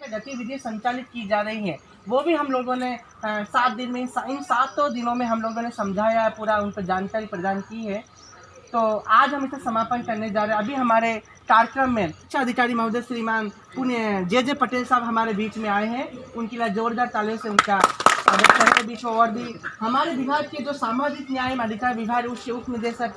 गतिविधियाँ संचालित की जा रही हैं, वो भी हम लोगों ने 7 दिन में, इन 7 दिनों में हम लोगों ने समझाया, पूरा उन पर जानकारी प्रदान की है। तो आज हम इसे समापन करने जा रहे हैं। अभी हमारे कार्यक्रम में शिक्षा अधिकारी महोदय श्रीमान पुण्य जे पटेल साहब हमारे बीच में आए हैं। उनके लिए जोरदार तालियों से उनका स्वागत करें। बीच में और भी हमारे विभाग के जो सामाजिक न्याय एवं अधिकार विभाग उसके उप निदेशक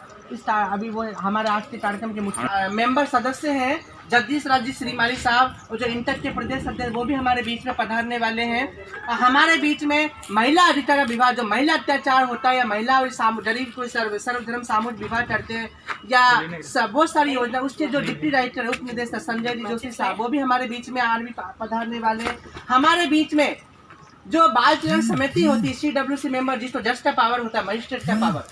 अभी वो हमारे आज के कार्यक्रम के मुख्य मेंबर सदस्य हैं जगदीश राज जी श्रीमाली साहब, और जो इंटक के प्रदेश अध्यक्ष वो भी हमारे बीच में पधारने वाले हैं। हमारे बीच में महिला अधिकार विभाग, जो महिला अत्याचार होता है या महिला और गरीब को सर्वधर्म सामूहिक विवाह करते हैं या बहुत सारी योजना, उसके जो डिप्टी डायरेक्टर उप निदेशक संजय जोशी साहब वो भी हमारे बीच में आज भी पधारने वाले हैं। हमारे बीच में जो बाल कल्याण समिति होती है CWC मेंबर, जिसको जज का पावर होता है, मजिस्ट्रेट का पावर,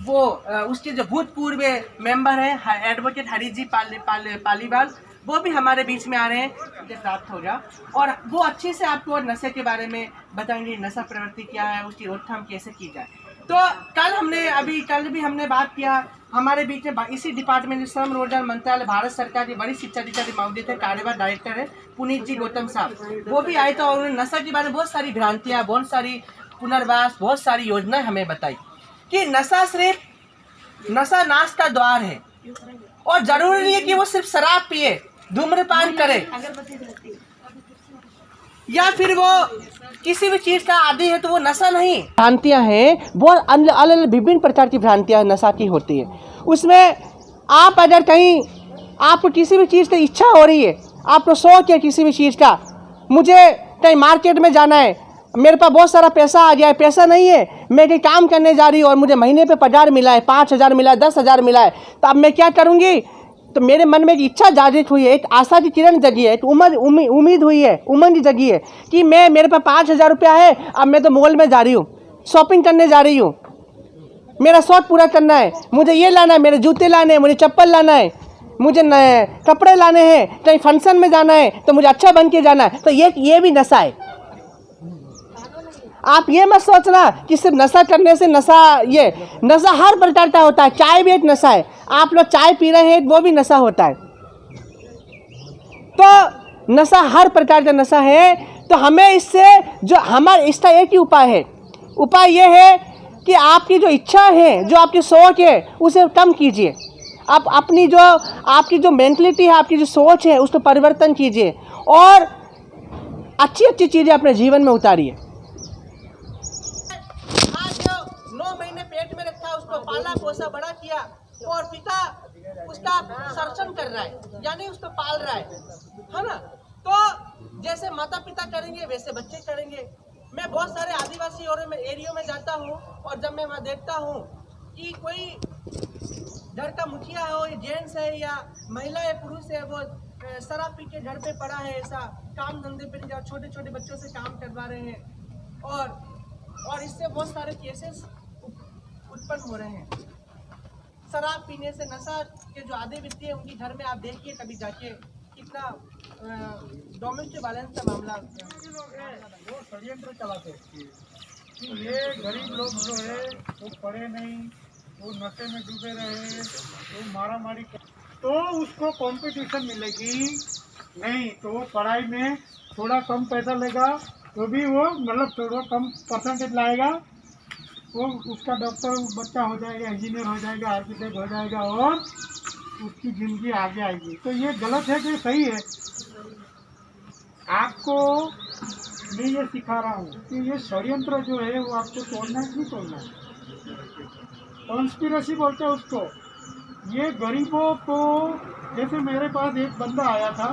वो उसके जो भूतपूर्व मेंबर है एडवोकेट हरीश जी पालीवाल, वो भी हमारे बीच में आ रहे हैं, प्राप्त हो गया। और वो अच्छे से आपको नशे के बारे में बताएंगे, नशा प्रवृत्ति क्या है, उसकी रोकथाम कैसे की जाए। तो कल भी हमने बात किया। हमारे बीच में इसी डिपार्टमेंट श्रम रोजगार मंत्रालय भारत सरकार के वरिष्ठ शिक्षा अधिकारी महोदय थे, कार्यवाहक डायरेक्टर है पुनीत जी गौतम साहब, वो भी आए थे और उन्होंने नशा के बारे में बहुत सारी भ्रांतियाँ, बहुत सारी पुनर्वास, बहुत सारी योजनाएं हमें बताई कि नशा सिर्फ नशा नाश का द्वार है और जरूरी नहीं है कि वो सिर्फ शराब पिए, धूम्रपान करे या फिर वो किसी भी चीज का आदी है तो वो नशा नहीं। भ्रांतियां हैं, बहुत अलग विभिन्न प्रकार की भ्रांतियां नशा की होती है। उसमें आप अगर कहीं आपको किसी भी चीज़ की इच्छा हो रही है, आपको शौक है किसी भी चीज़ का, मुझे कहीं मार्केट में जाना है, मेरे पास बहुत सारा पैसा आ गया है, पैसा नहीं है, मैं कहीं काम करने जा रही हूँ और मुझे महीने पे 50,000 मिला है, 5,000 मिला है, 10,000 मिला है, तो अब मैं क्या करूँगी? तो मेरे मन में एक इच्छा जागृत हुई है, एक आशा की किरण जगी है, एक उम्मीद हुई है, उमंग जगी है कि मेरे पास 5,000 रुपया है, अब मैं तो मॉल में जा रही हूँ, शॉपिंग करने जा रही हूँ, मेरा शौक पूरा करना है, मुझे ये लाना है, मेरे जूते लाने हैं, मुझे चप्पल लाना है, मुझे नए कपड़े लाने हैं, कहीं फंक्शन में जाना है तो मुझे अच्छा बन के जाना है। तो ये भी नशा है। आप ये मत सोचना कि सिर्फ नशा करने से नशा हर प्रकार का होता है। चाय भी एक नशा है, आप लोग चाय पी रहे हैं वो भी नशा होता है। तो नशा हर प्रकार का नशा है। तो हमें इससे जो इसका एक ही उपाय है, उपाय ये है कि आपकी जो इच्छा है, जो आपकी सोच है, उसे कम कीजिए। आप अपनी जो आपकी जो मेंटलिटी है, आपकी जो सोच है, उसको परिवर्तन कीजिए और अच्छी अच्छी चीज़ें अपने जीवन में उतारिए। आज 9 महीने पेट में रखा, उसको पाला पोसा बड़ा किया और पिता उसका संरक्षण कर रहा है, यानी उसको पाल रहा है ना। तो जैसे माता पिता करेंगे वैसे बच्चे करेंगे। मैं बहुत सारे आदिवासी एरियो में जाता हूँ और जब मैं वहाँ देखता हूँ कि कोई घर का मुखिया हो, जेंट्स है या महिला है, पुरुष है, वो शराब पी के घर पे पड़ा है, ऐसा काम धंधे पे नहीं, छोटे छोटे बच्चों से काम करवा रहे हैं और इससे बहुत सारे केसेस उत्पन्न हो रहे हैं। शराब पीने से, नशा के जो आधे व्यक्ति है उनकी घर में आप देखिए कभी जाके कितना डोमेस्टिक वायलेंस का मामला वो षड्यंत्र चलाते हैं। ये गरीब लोग जो है वो पढ़े नहीं, वो नशे में डूबे रहे, वो मारा मारी, तो उसको कंपटीशन मिलेगी नहीं, तो वो पढ़ाई में थोड़ा कम पैसा लेगा तो भी वो मतलब थोड़ा कम परसेंटेज लाएगा, वो उसका डॉक्टर बच्चा हो जाएगा, इंजीनियर हो जाएगा, आर्किटेक्ट हो जाएगा और उसकी ज़िंदगी आगे आएगी। तो ये गलत है कि सही है? आपको मैं ये सिखा रहा हूँ कि ये षड्यंत्र जो है वो आपको तोड़ना है, नहीं तोड़ना है। कॉन्स्पिरेसी बोलते हैं उसको। ये गरीबों को, जैसे मेरे पास एक बंदा आया था,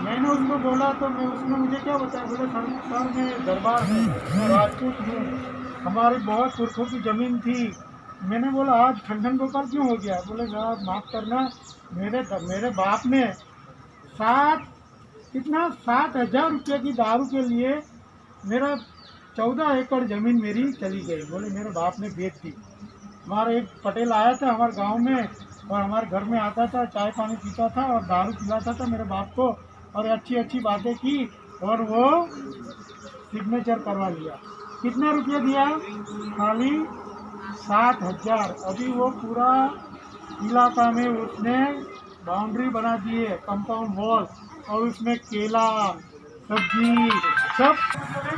मैंने उसको बोला तो उसने मुझे क्या बताया, बोले सर मैं दरबार है, मैं राजपूत हूँ, हमारी बहुत पुरखों की ज़मीन थी। मैंने बोला आज ठंडन गोपाल क्यों हो गया? बोले साहब माफ़ करना, मेरे बाप ने 7,000 रुपये की दारू के लिए मेरा 14 एकड़ ज़मीन मेरी चली गई। बोले मेरे बाप ने बेच दी। हमारा एक पटेल आया था हमारे गांव में और हमारे घर में आता था, चाय पानी पीता था और दारू पिलाता था मेरे बाप को, और अच्छी अच्छी बातें की और वो सिग्नेचर करवा लिया। कितना रुपया दिया? खाली 7,000। अभी वो पूरा इलाका में उसने बाउंड्री बना दी है, कंपाउंड वॉल, और उसमें केला, सब्जी सब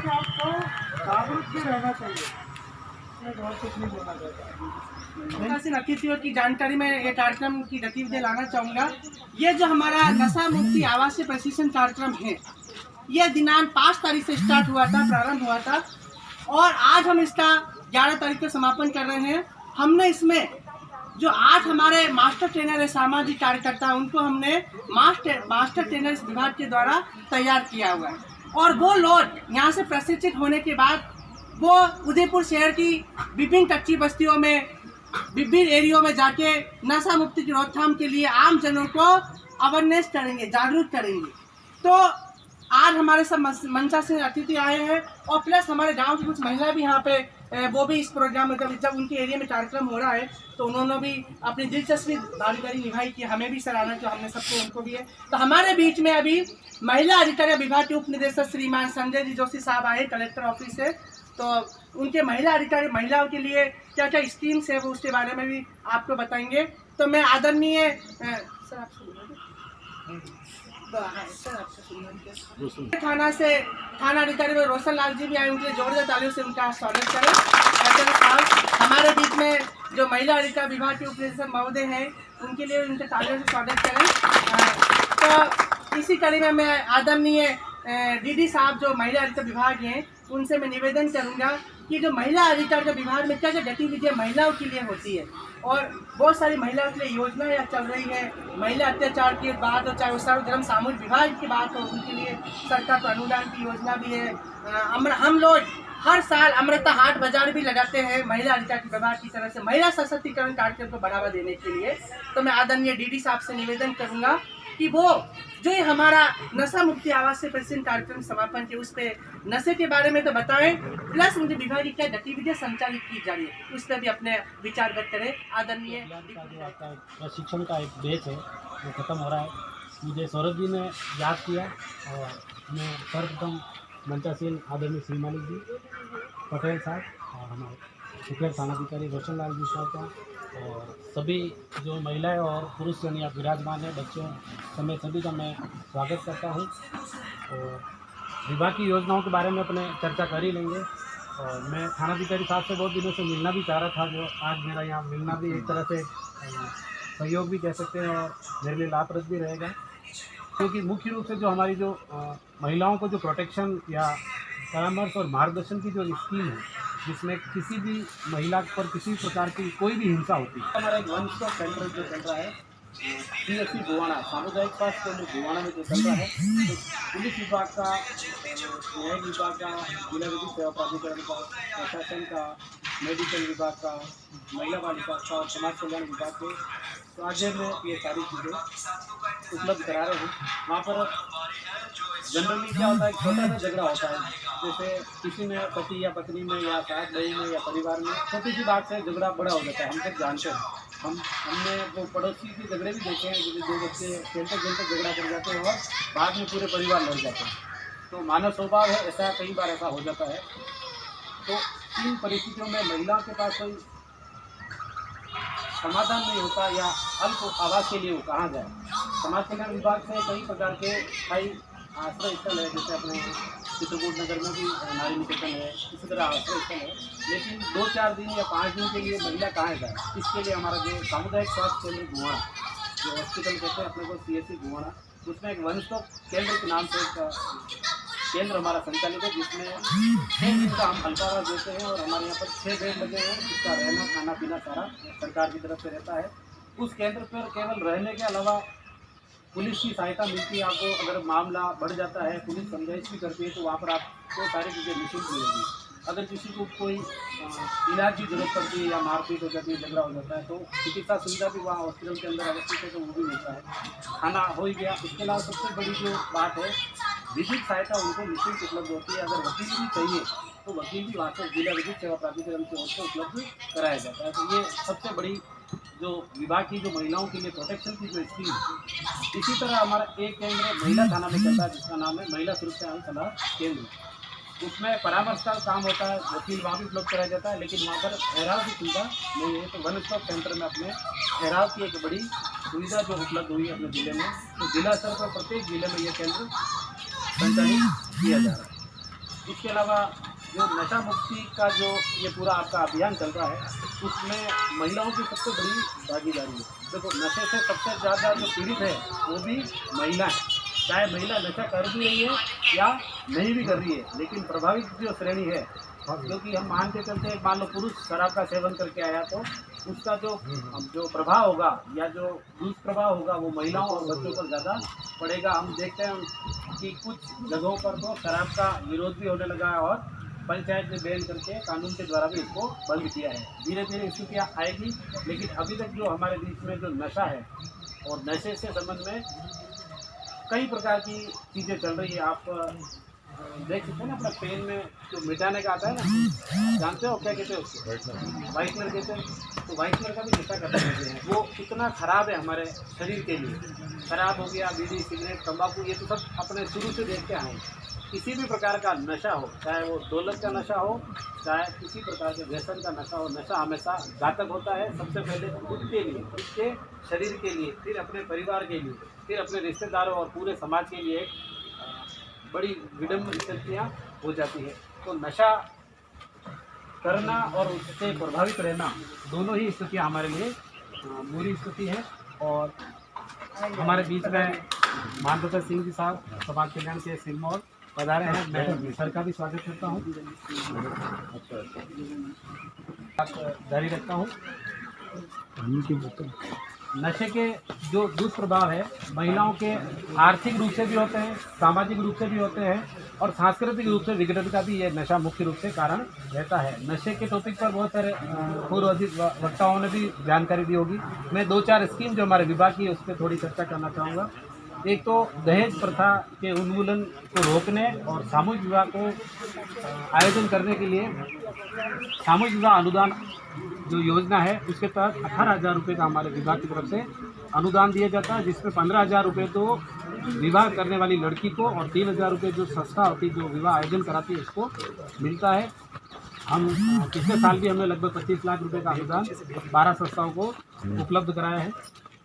आपको जागरूक भी रहना चाहिए। मैं और कुछ नहीं बोलना चाहता। अतिथियों की जानकारी में ये कार्यक्रम की गतिविधि लाना चाहूँगा। ये जो हमारा नशा मुक्ति आवासीय प्रशिक्षण कार्यक्रम है, ये दिनांक 5 तारीख से स्टार्ट हुआ था, प्रारंभ हुआ था, और आज हम इसका 11 तारीख को समापन कर रहे हैं। हमने इसमें जो 8 हमारे मास्टर ट्रेनर है, सामाजिक कार्यकर्ता, उनको हमने मास्टर ट्रेनर विभाग के द्वारा तैयार किया हुआ है। और वो लोग यहाँ से प्रशिक्षित होने के बाद वो उदयपुर शहर की विभिन्न कच्ची बस्तियों में, विभिन्न एरियो में जाके नशा मुक्ति की रोकथाम के लिए आम जनों को अवेयरनेस करेंगे, जागरूक करेंगे। तो आज हमारे सब मंचा से अतिथि आए हैं, और प्लस हमारे गांव की कुछ महिला भी यहाँ पे वो भी इस प्रोग्राम में, जब उनके एरिया में कार्यक्रम हो रहा है तो उन्होंने भी अपनी दिलचस्पी भागीदारी निभाई कि हमें भी सराहना जो हमने सबको, उनको भी है। तो हमारे बीच में अभी महिला अधिकारी विभाग के उप निदेशक श्रीमान संजय जी जोशी साहब आए कलेक्टर ऑफिस से। तो उनके महिला अधिकारी महिलाओं के लिए क्या क्या स्कीम्स है वो उसके बारे में भी आपको बताएंगे। तो मैं आदरणीय थाना अधिकारी में रोशन लाल जी भी आए, उनके जोरदार तालियों से उनका स्वागत करें। हमारे बीच में जो महिला अधिकारी विभाग के उप निदेशक महोदय हैं, उनके लिए उनके तालियों से स्वागत करें। तो इसी कड़ी में मैं आदरणीय डीडी साहब जो महिला अधिकार विभाग हैं, उनसे मैं निवेदन करूंगा कि जो महिला अधिकार के विभाग में क्या क्या गतिविधियाँ महिलाओं के लिए होती है, और बहुत सारी महिलाओं के लिए योजनाएं चल रही है। महिला अत्याचार की बात हो, चाहे वो सर्वधर्म सामूहिक विवाह की बात हो, उनके लिए सरकार को अनुदान की योजना भी है। हम लोग हर साल अमृता हाट बाजार भी लगाते हैं महिला अधिकार विभाग की तरफ से, महिला सशक्तिकरण कार्यक्रम को बढ़ावा देने के लिए। तो मैं आदरणीय डीडी साहब से निवेदन करूंगा कि वो जो ये हमारा नशा मुक्ति आवासीय प्रशिक्षण कार्यक्रम समापन के उस पर नशे के बारे में तो बताएं, प्लस उनके विभाग की क्या गतिविधियां संचालित की जा रही है उस पर भी अपने विचार व्यक्त करें। आदरणीय प्रशिक्षण का एक बैच है वो ख़त्म हो रहा है। मुझे सौरभ जी ने याद किया, और मैं सर्वप्रथम मंचासीन आदरणीय श्री मालिक जी पटेल साहब और हमारे सुखदेव थानाधिकारी रोशन लाल जी साहब का, और सभी जो महिलाएं और पुरुष जन यहाँ विराजमान है, बच्चों समेत सभी का मैं स्वागत करता हूँ। और विभाग की योजनाओं के बारे में अपने चर्चा कर ही लेंगे। और मैं थानाधिकारी साहब से बहुत दिनों से मिलना भी चाह रहा था, जो आज मेरा यहाँ मिलना भी एक तरह से सहयोग भी कह सकते हैं और मेरे लिए लाभप्रद भी रहेगा, क्योंकि मुख्य रूप से जो हमारी जो महिलाओं को जो प्रोटेक्शन या परामर्श और मार्गदर्शन की जो स्कीम है, जिसमें किसी भी महिला पर किसी प्रकार की कोई भी हिंसा होती है, हमारा एक वन स्टॉप सेंटर जो चल रहा है CSC गोवाना, सामुदायिक स्वास्थ्य केंद्र गोवाना में जो चल रहा है, तो पुलिस विभाग का, न्याय विभाग का, जिला विधिक सेवा प्राधिकरण का, प्रशासन का, मेडिकल विभाग का, महिला बाल विभाग का और समाज कल्याण विभाग के राज्य में ये सारी चीज़ें उपलब्ध करा रहे हैं। वहाँ पर जनरली क्या होता है, छोटा सा झगड़ा होता है, जैसे किसी में पति या पत्नी में या सास बहू में या परिवार में छोटी सी बात से झगड़ा बड़ा हो जाता है। हम सब जानते हैं, हमने वो पड़ोसी के झगड़े भी देखे हैं, जैसे दो बच्चे खेलते झगड़ा कर जाते हैं और बाद में पूरे परिवार लड़ जाते हैं। तो मानव स्वभाव है, ऐसा कई बार ऐसा हो जाता है। तो इन परिस्थितियों में महिलाओं के पास कोई समाधान नहीं होता या अल्प आवास के लिए वो कहाँ जाए। समाज कल्याण विभाग से कई प्रकार के कई आश्रय स्थल है, जैसे अपने चित्रकूट नगर में भी नारी निकेतन है, इसी तरह आश्रय स्थल है। लेकिन 2-4 दिन या 5 दिन के लिए महिला कहाँ जाए, इसके लिए हमारा जो सामुदायिक स्वास्थ्य केंद्र गोवाना, जो हॉस्पिटल कहते हैं अपने को CSC गोवाना, उसमें एक वन स्टॉप केंद्र के नाम से एक केंद्र हमारा संचालित है, जिसमें 6 दिन का हम अल्पावास देते हैं और हमारे यहाँ पर 6 बेड लगे हैं, जिसका रहना खाना पीना सारा सरकार की तरफ से रहता है। उस केंद्र पर केवल रहने के अलावा पुलिस की सहायता मिलती है आपको। अगर मामला बढ़ जाता है, पुलिस समझाइश भी करती है, तो वहाँ पर आपको सारी चीज़ें निःशुल्क मिलेगी। अगर किसी को कोई इलाज की जरूरत पड़ती है या मारपीट हो जाती है, झगड़ा हो जाता है, तो चिकित्सा सुविधा भी वहाँ हॉस्पिटल के अंदर अवस्थित है, तो वो भी मिलता है। खाना हो ही गया। उसके अलावा सबसे बड़ी जो बात है, विधिक सहायता उनको निःशुल्क उपलब्ध होती है। अगर वकील भी चाहिए तो वकील भी वहाँ से जिला विधिक सेवा प्राधिकरण की ओर से उपलब्ध कराया जाता है। तो ये सबसे बड़ी जो विभाग की जो महिलाओं के लिए प्रोटेक्शन की जो स्कीम है। इसी तरह हमारा एक केंद्र महिला थाना में चलता है, जिसका नाम है महिला सुरक्षा एवं सलाह केंद्र। उसमें परामर्श का काम होता है, वकील वहाँ भी उपलब्ध कराया जाता है, लेकिन वहाँ पर ठहराव की सुविधा नहीं है। तो वन स्टॉप सेंटर में अपने ठहराव की एक बड़ी सुविधा जो उपलब्ध हुई है अपने ज़िले में। तो जिला स्तर पर प्रत्येक जिले में ये केंद्र संचालित किया जा रहा है। इसके अलावा जो नशा मुक्ति का जो ये पूरा आपका अभियान चल रहा है, उसमें महिलाओं की सबसे बड़ी भागीदारी है। देखो, नशे से सबसे ज़्यादा जो पीड़ित है वो भी महिला है। चाहे महिला नशा कर भी रही है या नहीं भी कर रही है, लेकिन प्रभावित जो श्रेणी है, क्योंकि हम मान के चलते हैं, मान लो पुरुष शराब का सेवन करके आया तो उसका जो प्रभाव होगा या जो दुष्प्रभाव होगा वो महिलाओं और बच्चों पर ज़्यादा पड़ेगा। हम देखते हैं कि कुछ जगहों पर तो शराब का विरोध भी होने लगा है और पंचायत ने बैन करके कानून के द्वारा भी इसको बंद किया है। धीरे धीरे स्थितियाँ आएगी, लेकिन अभी तक जो हमारे बीच में जो नशा है और नशे से संबंध में कई प्रकार की चीज़ें चल रही है। आप देख सकते हैं ना, अपना पेन में जो मिटाने का आता है ना, जानते हो क्या कहते हैं उसको? वाइटनर कहते हैं। तो वाइटनर का भी नशा करते हैं, वो इतना ख़राब है हमारे शरीर के लिए। शराब हो गया, बीड़ी, सिगरेट, तंबाकू, ये तो सब अपने शुरू से देखते आए हैं। किसी भी प्रकार का नशा हो, चाहे वो दौलत का नशा हो, चाहे किसी प्रकार के व्यसन का नशा हो, नशा हमेशा घातक होता है। सबसे पहले खुद के लिए, खुद के शरीर के लिए, फिर अपने परिवार के लिए, फिर अपने रिश्तेदारों और पूरे समाज के लिए एक बड़ी विडम्बना स्थितियाँ हो जाती है। तो नशा करना और उससे प्रभावित रहना, दोनों ही स्थितियाँ हमारे लिए बुरी स्थिति है। और हमारे बीच में मानवता सिंह जी साहब समाज कल्याण के सिरमौर पधारे हैं। मैं सर का भी स्वागत करता हूँ, जारी रखता हूँ। नशे के जो दुष्प्रभाव है, महिलाओं के आर्थिक रूप से भी होते हैं, सामाजिक रूप से भी होते हैं और सांस्कृतिक रूप से विघटन का भी ये नशा मुख्य रूप से कारण रहता है। नशे के टॉपिक पर बहुत सारे पूर्व अधिक वक्ताओं ने भी जानकारी दी होगी। मैं 2-4 स्कीम जो हमारे विभाग की है उस पर थोड़ी चर्चा करना चाहूँगा। एक तो दहेज प्रथा के उन्मूलन को रोकने और सामूहिक विवाह को आयोजन करने के लिए सामूहिक विवाह अनुदान जो योजना है, उसके तहत 18,000 रुपये का हमारे विभाग की तरफ से अनुदान दिया जाता है, जिसमें 15,000 रुपये तो विवाह करने वाली लड़की को और 3,000 रुपये जो संस्था होती है जो विवाह आयोजन कराती है उसको मिलता है। हम पिछले साल भी हमने लगभग 25 लाख रुपये का अनुदान 12 संस्थाओं को उपलब्ध कराया है।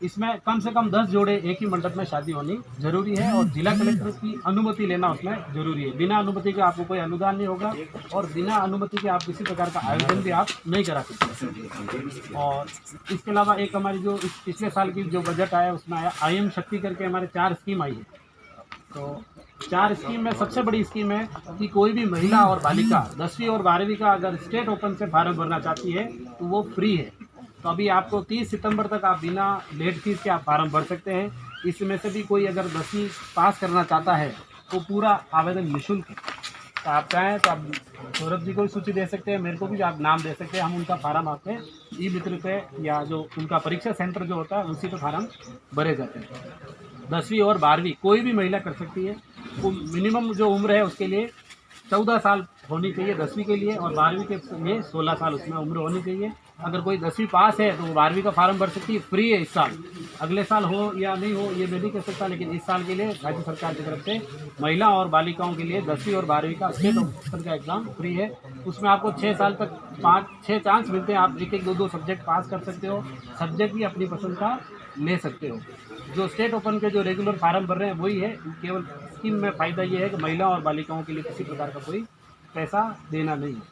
इसमें कम से कम 10 जोड़े एक ही मंडप में शादी होनी जरूरी है और जिला कलेक्टर की अनुमति लेना उसमें जरूरी है। बिना अनुमति के आपको कोई अनुदान नहीं होगा और बिना अनुमति के आप किसी प्रकार का आयोजन भी आप नहीं करा सकते। और इसके अलावा एक हमारी जो पिछले साल की जो बजट आया उसमें आया IM शक्ति करके हमारे 4 स्कीम आई है। तो 4 स्कीम में सबसे बड़ी स्कीम है कि कोई भी महिला और बालिका 10वीं और 12वीं का अगर स्टेट ओपन से फार्म भरना चाहती है तो वो फ्री है। तो अभी आपको 30 सितंबर तक आप बिना लेट फीस के आप फार्म भर सकते हैं। इसमें से भी कोई अगर 10वीं पास करना चाहता है तो पूरा आवेदन निःशुल्क है। तो आप चाहें तो आप सौरभ जी को भी सूची दे सकते हैं, मेरे को भी आप नाम दे सकते हैं। हम उनका फार्म आपके ई-मित्र पे या जो उनका परीक्षा सेंटर जो होता है उसी पे फार्म भरे जाते हैं। 10वीं और 12वीं कोई भी महिला कर सकती है। वो मिनिमम जो उम्र है उसके लिए 14 साल होनी चाहिए 10वीं के लिए और 12वीं के लिए 16 साल उसमें उम्र होनी चाहिए। अगर कोई 10वीं पास है तो वो 12वीं का फार्म भर सकती है, फ्री है इस साल। अगले साल हो या नहीं हो ये मैं नहीं कह सकता, लेकिन इस साल के लिए राज्य सरकार की तरफ से महिला और बालिकाओं के लिए 10वीं और 12वीं का स्टेट ऑप्शन का एग्ज़ाम फ्री है। उसमें आपको 6 साल तक 5-6 चांस मिलते हैं। आप 1-1, 2-2 सब्जेक्ट पास कर सकते हो। सब्जेक्ट भी अपनी पसंद का ले सकते हो। जो स्टेट ओपन के जो रेगुलर फार्म भर रहे हैं वही है। केवल स्कीम में फ़ायदा ये है कि महिला और बालिकाओं के लिए किसी प्रकार का कोई पैसा देना नहीं है।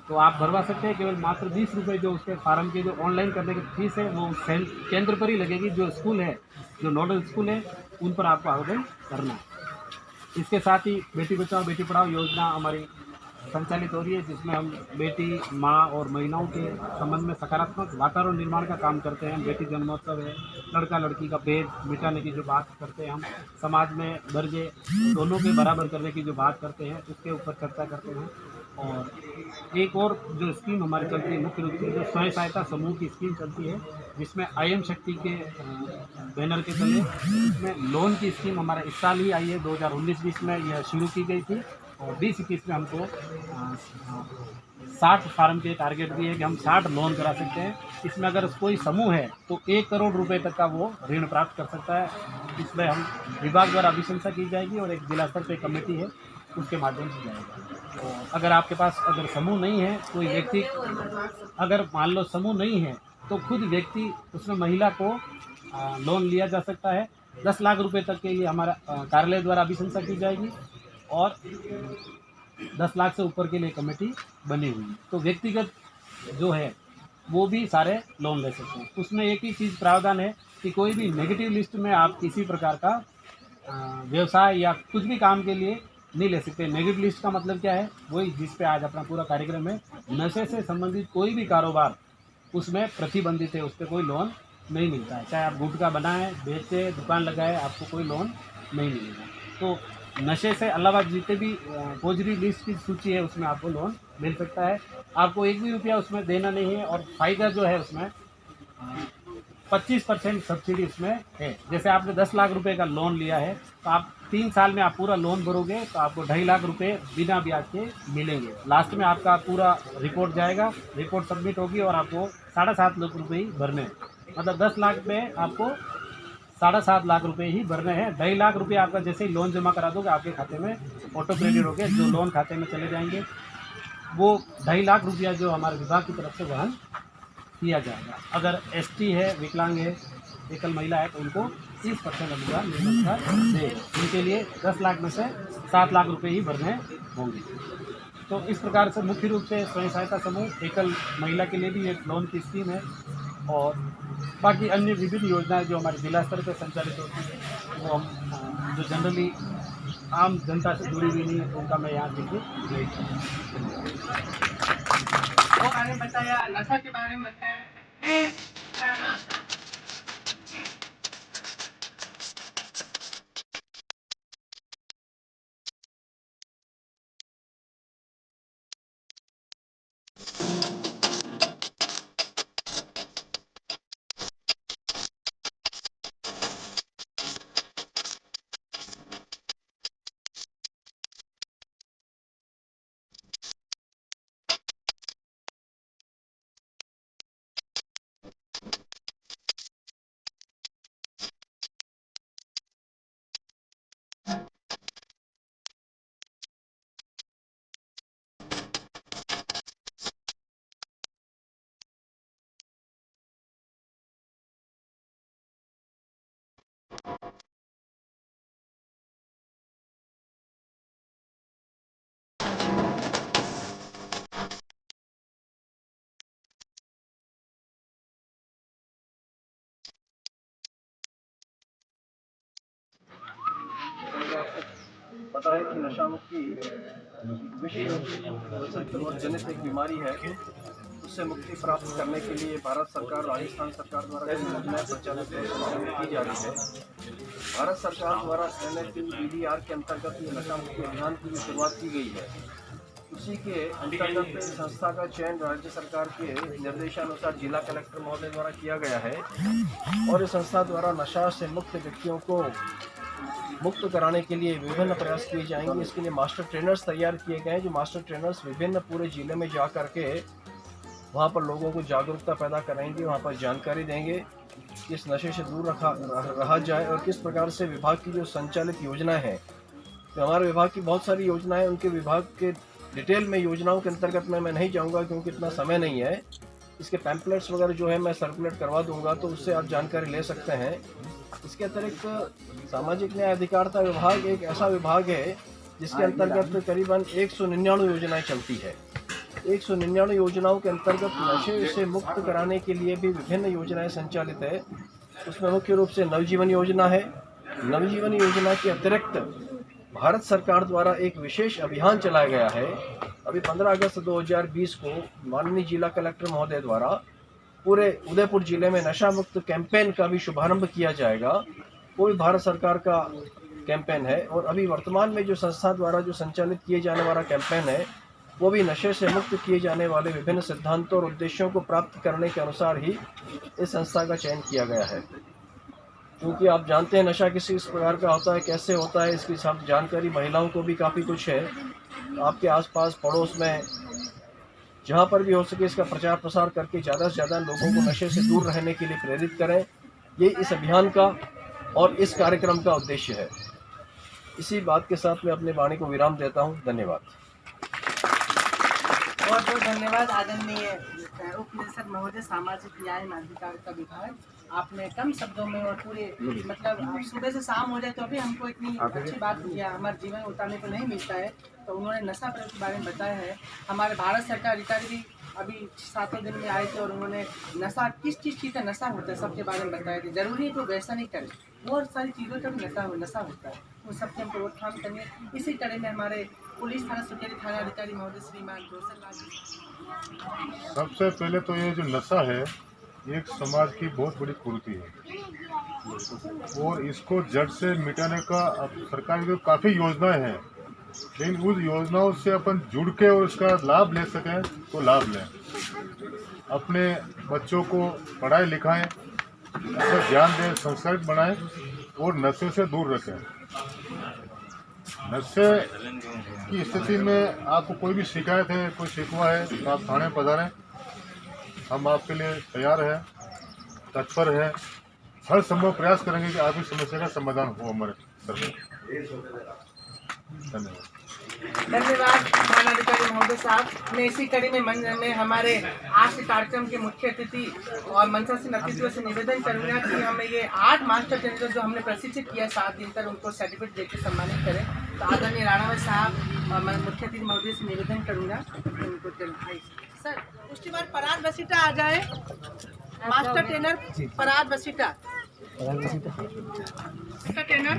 तो आप भरवा सकते हैं। केवल मात्र 20 रुपये जो उसके फार्म की जो ऑनलाइन करने की फीस है वो केंद्र पर ही लगेगी। जो स्कूल है, जो नोडल स्कूल है, उन पर आपको आवेदन करना है। इसके साथ ही बेटी बचाओ बेटी पढ़ाओ योजना हमारी संचालित हो रही है, जिसमें हम बेटी, माँ और महिलाओं के संबंध में सकारात्मक वातावरण निर्माण का काम करते हैं। बेटी जन्मोत्सव है, लड़का लड़की का भेद मिटाने की जो बात करते हैं, हम समाज में दर्जे दोनों के बराबर करने की जो बात करते हैं उसके ऊपर चर्चा करते हैं। और एक और जो स्कीम हमारी चलती है मुख्य रूप से जो स्वयं सहायता समूह की स्कीम चलती है, जिसमें IM शक्ति के बैनर के तले इसमें लोन की स्कीम हमारे इस साल ही आई है। 2019-20 में यह शुरू की गई थी और 20-21 में हमको 60 फार्म के टारगेट दिए कि हम 60 लोन करा सकते हैं। इसमें अगर कोई समूह है तो 1 करोड़ रुपए तक का वो ऋण प्राप्त कर सकता है। इसमें हम विभाग द्वारा अभिशंसा की जाएगी और एक जिला स्तर पर कमेटी है उसके माध्यम से जाएगा। तो अगर आपके पास अगर समूह नहीं है, कोई व्यक्ति अगर मान लो समूह नहीं है तो खुद व्यक्ति उसमें महिला को लोन लिया जा सकता है। 10 लाख रुपए तक के लिए हमारा कार्यालय द्वारा अभिशंसा की जाएगी और 10 लाख से ऊपर के लिए कमेटी बनी हुई है। तो व्यक्तिगत जो है वो भी सारे लोन ले सकते हैं। उसमें एक ही चीज़ प्रावधान है कि कोई भी नेगेटिव लिस्ट में आप किसी प्रकार का व्यवसाय या कुछ भी काम के लिए नहीं ले सकते। नेगेटिव लिस्ट का मतलब क्या है, वही जिस पे आज अपना पूरा कार्यक्रम है, नशे से संबंधित कोई भी कारोबार उसमें प्रतिबंधित है, उस पर कोई लोन नहीं मिलता है। चाहे आप गुटखा बनाएं, बेचें, दुकान लगाएं, आपको कोई लोन नहीं मिलेगा। तो नशे से अलावा जितने भी फौजरी लिस्ट की सूची है उसमें आपको लोन मिल सकता है। आपको एक भी रुपया उसमें देना नहीं है और फ़ायदा जो है उसमें 25% सब्सिडी उसमें है। जैसे आपने 10 लाख रुपए का लोन लिया है तो आप 3 साल में आप पूरा लोन भरोगे तो आपको 2.5 लाख रुपए बिना ब्याज के मिलेंगे। लास्ट में आपका पूरा रिपोर्ट जाएगा, रिपोर्ट सबमिट होगी और आपको 7.5 लाख रुपए ही भरने हैं। मतलब 10 लाख में आपको 7.5 लाख रुपए ही भरने हैं। 2.5 लाख रुपए आपका जैसे ही लोन जमा करा दोगे आपके खाते में ऑटो क्रेडिट होके जो लोन खाते में चले जाएंगे। वो 2.5 लाख रुपया जो हमारे विभाग की तरफ से वहन किया जाएगा। अगर एसटी है, विकलांग है, एकल महिला है तो उनको 30% अनुदान नियम अनुसार देगा। उनके लिए 10 लाख में से 7 लाख रुपए ही भरने होंगे। तो इस प्रकार से मुख्य रूप से स्वयं सहायता समूह, एकल महिला के लिए भी एक लोन की स्कीम है और बाकी अन्य विभिन्न योजनाएं जो हमारे जिला स्तर पर संचालित होती है वो हम जो जनरली आम जनता से जुड़ी हुई नहीं है तो उनका मैं यहाँ देखिए नहीं वो बारे में बताया, नशा के बारे में बताया। पता है कि नशा मुक्ति विश्व जनित एक बीमारी है। उससे मुक्ति प्राप्त करने के लिए भारत सरकार, राजस्थान सरकार द्वारा कई योजनाएं प्रचालित की जा रही है। भारत सरकार द्वारा NSPDR के अंतर्गत ये नशा मुक्ति अभियान की शुरुआत की गई है। उसी के अंतर्गत संस्था का चयन राज्य सरकार के निर्देशानुसार जिला कलेक्टर महोदय द्वारा किया गया है और इस संस्था द्वारा नशा से मुक्त व्यक्तियों को मुक्त कराने के लिए विभिन्न प्रयास किए जाएंगे। इसके लिए मास्टर ट्रेनर्स तैयार किए गए हैं, जो मास्टर ट्रेनर्स विभिन्न पूरे जिले में जा कर के वहाँ पर लोगों को जागरूकता पैदा कराएंगे, वहाँ पर जानकारी देंगे कि इस नशे से दूर रहा जाए और किस प्रकार से विभाग की जो संचालित योजनाएं हैं। तो हमारे विभाग की बहुत सारी योजनाएं, उनके विभाग के डिटेल में योजनाओं के अंतर्गत मैं नहीं जाऊँगा क्योंकि इतना समय नहीं है। इसके पैम्पलेट्स वगैरह जो है मैं सर्कुलेट करवा दूंगा तो उससे आप जानकारी ले सकते हैं। इसके अतिरिक्त सामाजिक न्याय अधिकारिता विभाग एक ऐसा विभाग है जिसके अंतर्गत करीबन 199 योजनाएं चलती है। 199 योजनाओं के अंतर्गत नशे से मुक्त कराने के लिए भी विभिन्न योजनाएं संचालित है। उसमें मुख्य रूप से नवजीवन योजना है। नवजीवन योजना के अतिरिक्त भारत सरकार द्वारा एक विशेष अभियान चलाया गया है। अभी 15 अगस्त 2020 को माननीय जिला कलेक्टर महोदय द्वारा पूरे उदयपुर जिले में नशा मुक्त कैंपेन का भी शुभारंभ किया जाएगा। वो भी भारत सरकार का कैंपेन है और अभी वर्तमान में जो संस्था द्वारा जो संचालित किए जाने वाला कैंपेन है वो भी नशे से मुक्त किए जाने वाले विभिन्न सिद्धांतों और उद्देश्यों को प्राप्त करने के अनुसार ही इस संस्था का चयन किया गया है। क्योंकि आप जानते हैं नशा किस प्रकार का होता है, कैसे होता है, इसकी सब जानकारी महिलाओं को भी काफ़ी कुछ है। आपके आसपास पड़ोस में जहाँ पर भी हो सके इसका प्रचार प्रसार करके ज़्यादा से ज़्यादा लोगों को नशे से दूर रहने के लिए प्रेरित करें। ये इस अभियान का और इस कार्यक्रम का उद्देश्य है। इसी बात के साथ मैं अपनी वाणी को विराम देता हूँ। धन्यवाद। बहुत बहुत धन्यवाद आदरणीय उप निदेशक महोदय, सामाजिक न्याय एवं अधिकारिता विभाग। आपने कम शब्दों में और पूरे मतलब आप सुबह से शाम हो जाए तो अभी हमको इतनी अच्छी बात किया, हमारे जीवन उतारने को नहीं मिलता है, तो उन्होंने नशा प्रयोग के बारे में बताया है। हमारे भारत सरकार अधिकारी भी अभी 7 दिन में आए थे और उन्होंने नशा किस चीज़ का नशा होता है सबके बारे में बताया थे। जरूरी है तो वैसा नहीं करें, बहुत सारी चीज़ों का भी नशा होता है, उन सबके हमको रोकथाम करनी है। इसी कड़ी में हमारे पुलिस थाना सुकेरी थाना अधिकारी महोदय श्रीमान रोशन लाल जी। सबसे पहले तो ये जो नशा है एक समाज की बहुत बड़ी कुरीति है और इसको जड़ से मिटाने का अब सरकार की काफ़ी योजनाएं हैं, लेकिन उस योजनाओं से अपन जुड़ के और उसका लाभ ले सकें तो लाभ लें। अपने बच्चों को पढ़ाएं लिखाएं, अच्छा ध्यान दें, संस्कारित बनाएं और नशे से दूर रखें। नशे की स्थिति में आपको कोई भी शिकायत है, कोई शिकवा है तो आप थाने पधारें, हम आपके लिए तैयार हैं, तत्पर हैं, हर संभव प्रयास करेंगे कि आपकी समस्या का समाधान हो हमारे तरफ से। धन्यवाद थानाधिकारी महोदय साहब। मैं इसी कड़ी में हमारे आज के कार्यक्रम के मुख्य अतिथि और मंचा से नेतृत्व से निवेदन करूंगा कि हमें ये 8 मास्टर ट्रेनर जो हमने प्रशिक्षित किया 7 दिन तक, उनको सर्टिफिकेट देकर सम्मानित करें। तो आदरणीय राणावत साहब और मैं मुख्य अतिथि महोदय से निवेदन करूंगा उनको सर उसके बाद पराग बसीटा आ जाए, मास्टर ट्रेनर पराग बसीटा ट्रेनर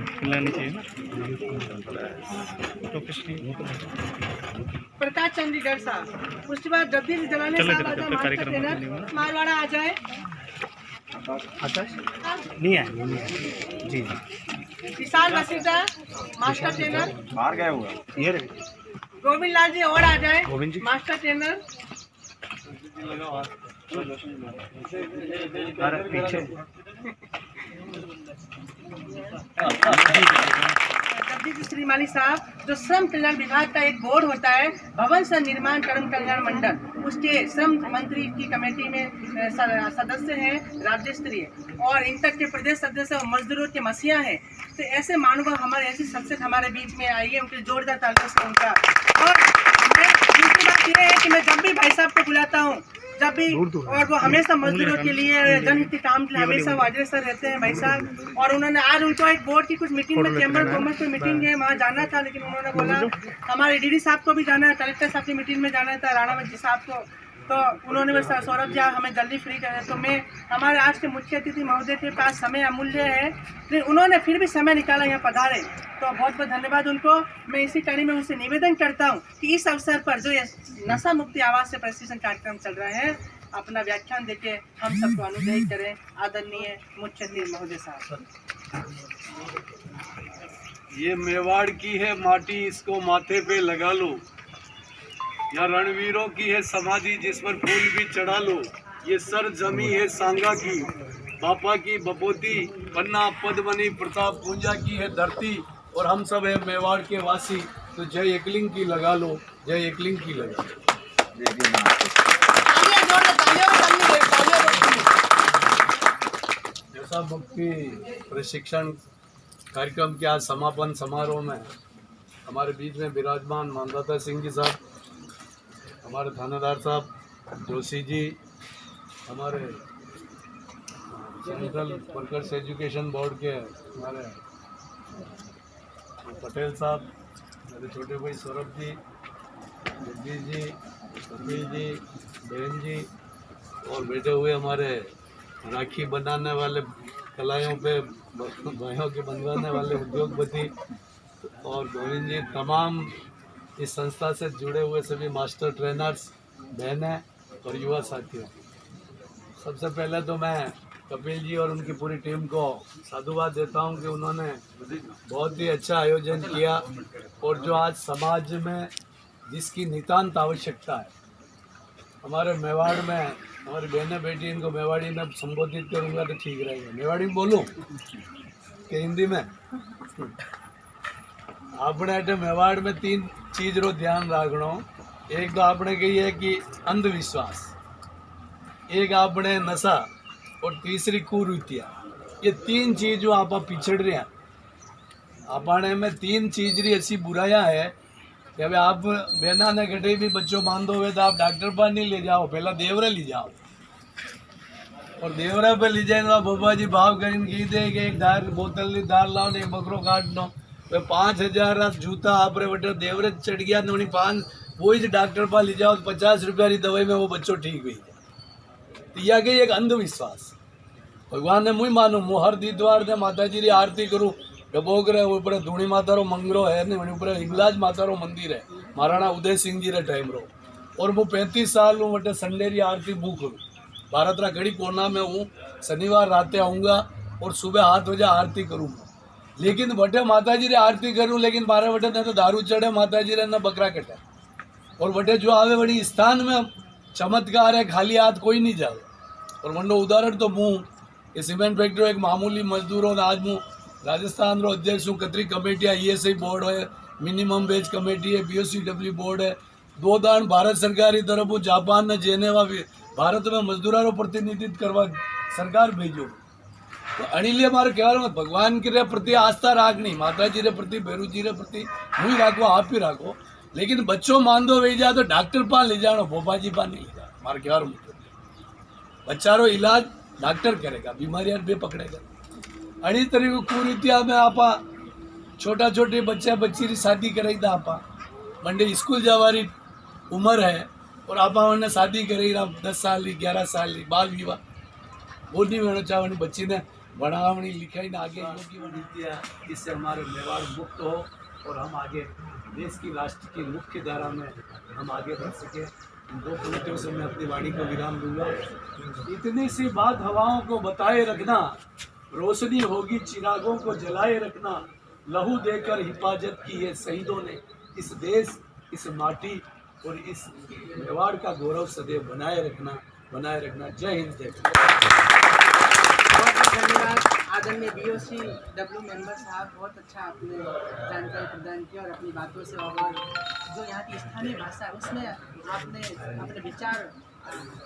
प्रकाश चंडीगढ़ साहब। उसके बाद जगदीश जलाने साहब आ जाए, मास्टर ट्रेनर मारवाड़ा आ जाए। नहीं है जी। विशाल बसीटा मास्टर ट्रेनर बाहर गए हुए ये गोविंद लाल जी और आ जाए, मास्टर ट्रेनर। अरे पीछे जगदीश श्री माली साहब जो श्रम कल्याण विभाग का एक बोर्ड होता है, भवन से निर्माण कर्म कल्याण मंडल, उसके श्रम मंत्री की कमेटी में सदस्य हैं राज्य स्तरीय, और इंटक के प्रदेश सदस्य और मजदूरों के मसीहा हैं। तो ऐसे मानव हमारे ऐसी शख्सियत हमारे बीच में आई है, उनके जोरदार तालियों से उनका। और दूसरी बात यह है कि मैं जब भी भाई साहब को बुलाता हूँ, जब भी, और वो हमेशा मजदूरों के लिए जनहित के काम के लिए हमेशा अग्रसर रहते हैं भाई साहब। और उन्होंने आज उनको एक बोर्ड की कुछ मीटिंग में चैम्बर कॉमर्स की मीटिंग है, वहाँ जाना था, लेकिन उन्होंने बोला हमारे डीडी साहब को भी जाना है, कलेक्टर साहब की मीटिंग में जाना था, राणावत जी साहब को, तो उन्होंने बस सौरभ जी हमें जल्दी फ्री करें। तो मैं हमारे आज के मुख्य अतिथि महोदय के पास समय अमूल्य है, लेकिन उन्होंने फिर भी समय निकाला, यहाँ पधारे, तो बहुत बहुत धन्यवाद उनको। मैं इसी कड़ी में उनसे निवेदन करता हूँ कि इस अवसर पर जो ये नशा मुक्ति आवाज से प्रशिक्षण कार्यक्रम चल रहा है, अपना व्याख्यान देके हम सबको अनुग्रहित करें। आदरणीय मुख्य अतिथि महोदय साहब। ये मेवाड़ की है माटी, इसको माथे पे लगा लो, या रणवीरों की है समाधि जिस पर फूल भी चढ़ा लो। ये सर जमी है सांगा की, बापा की बपोती, पन्ना पद्मनी प्रताप पूंजा की है धरती, और हम सब है मेवाड़ के वासी, तो जय एकलिंग की लगा लो, जय एकलिंग की लगा लो। नशा मुक्ति प्रशिक्षण कार्यक्रम के आज समापन समारोह में हमारे बीच में विराजमान मानदाता सिंह जी साहब, हमारे थानेदार साहब जोशी जी, हमारे सेंट्रल वर्कर्स एजुकेशन बोर्ड के हमारे पटेल साहब, मेरे छोटे भाई सौरभ जी, जगदीश जी, कपिल जी, बहन जी, और बैठे हुए हमारे राखी बनाने वाले, कलाइयों पे भाइयों के बनवाने वाले उद्योगपति और गोविंद जी, तमाम इस संस्था से जुड़े हुए सभी मास्टर ट्रेनर्स, बहनें और युवा साथियों। सबसे पहले तो मैं कपिल जी और उनकी पूरी टीम को साधुवाद देता हूं कि उन्होंने बहुत ही अच्छा आयोजन किया, और जो आज समाज में जिसकी नितांत आवश्यकता है, हमारे मेवाड़ में हमारी बहनें बेटी, इनको मेवाड़ी में संबोधित करूंगा तो ठीक रहेगा। मेवाड़ी में बोलूं कि हिंदी में? आपने अटे मेवाड़ में 3 चीज रो ध्यान रखना। एक तो आपने कही है कि अंधविश्वास, एक आपने नशा, और तीसरी कुरीतियाँ। ये 3 चीज जो आप पिछड़ रहे हैं, आपने में 3 चीज री ऐसी बुराइयां है कि अभी आप बेना ने घटे भी बच्चों बांधो हुए तो आप डॉक्टर पर नहीं ले जाओ, पहला देवरा ले जाओ। और देवरा पे ले जाए तो बाबा जी भाव करीन की दे कि एक दार बोतल ली दार लाओ एक बकरो काट दो, 5,000 जूता आप रे बटे देवरे चढ़ गया तो 5 वही डॉक्टर पर ले जाओ तो 50 रुपया की दवाई में वो बच्चों ठीक हुई। तो यह कि एक अंधविश्वास भगवान ने मुझे मानू मु हर दीद्वार ने माता जी की आरती करूँ डबोक रहे ऊपर धूणी माता रो मंगरो है ने ऊपर हिंगलाज माता रो मंदिर है महाराणा उदय सिंह जी रे टाइम रो। और वो 35 साल हूँ बटे संडे की आरती बुक करूँ भारत रा घड़ी कोना में हूँ, शनिवार रात आऊँगा और सुबह 7 बजे आरती करूँगा। लेकिन बटे माता जी रे आरती करूँ लेकिन 12 बटे न तो दारू चढ़े माता जी रे न बकरा कटे। और बटे जो आवे बड़ी स्थान में चमत्कार है, खाली हाथ कोई नहीं जाए। और मंडो उदाहरण तो मुँ ये सीमेंट फैक्ट्री एक मामूली मजदूरों ने आज मुँ राजस्थान रो अध्यक्ष हूँ, कतरी कमेटी है, ESI बोर्ड है, मिनिमम वेज कमेटी है, BOCW बोर्ड है, 2 दान भारत सरकार की तरफ जापान ने जेनेवा भारत में मजदूरों रो प्रतिनिधित्व करवा सरकार भेजो। तो अनिल हमारे कह रहा भगवान के प्रति आस्था राखनी, माता जी रे प्रति भैरू जी रे प्रति मुझे राखो, आप ही राखो। लेकिन बच्चों मान दो वे जा तो डॉक्टर पास ले जाओ, भोपा जी पास नहीं ले जाओ। हमारे कह रहा बच्चा रो इलाज डॉक्टर करेगा, बीमारियां बे पकड़ेगा। अड़ी तरीके कुरीतिया में आपा छोटा छोटे बच्चा बच्ची की शादी कराई था, आपा मंडे स्कूल जावारी उम्र है और आपा उन्हें शादी कराई 10 साल की 11 साल की बाल विवाह वो नहीं होना चाहनी, बच्ची ने बढ़ावनी लिखाई ने आगे नीतियाँ, इससे हमारे मेवाड़ मुक्त हो और हम आगे देश की राष्ट्र की मुख्य धारा में हम आगे बढ़ सके। इन 2 पंक्तियों से मैं अपनी वाणी को विराम दूंगा। इतनी सी बात हवाओं को बताए रखना, रोशनी होगी चिरागों को जलाए रखना, लहू देकर हिफाजत की है शहीदों ने इस देश, इस माटी और इस मेवाड़ का गौरव सदैव बनाए रखना, बनाए रखना। जय हिंद, जय बहुत धन्यवाद आदरणीय BOCW मेंबर साहब, बहुत अच्छा आपने जानकारी प्रदान किया और अपनी बातों से और जो यहाँ की स्थानीय भाषा है उसमें आपने अपने विचार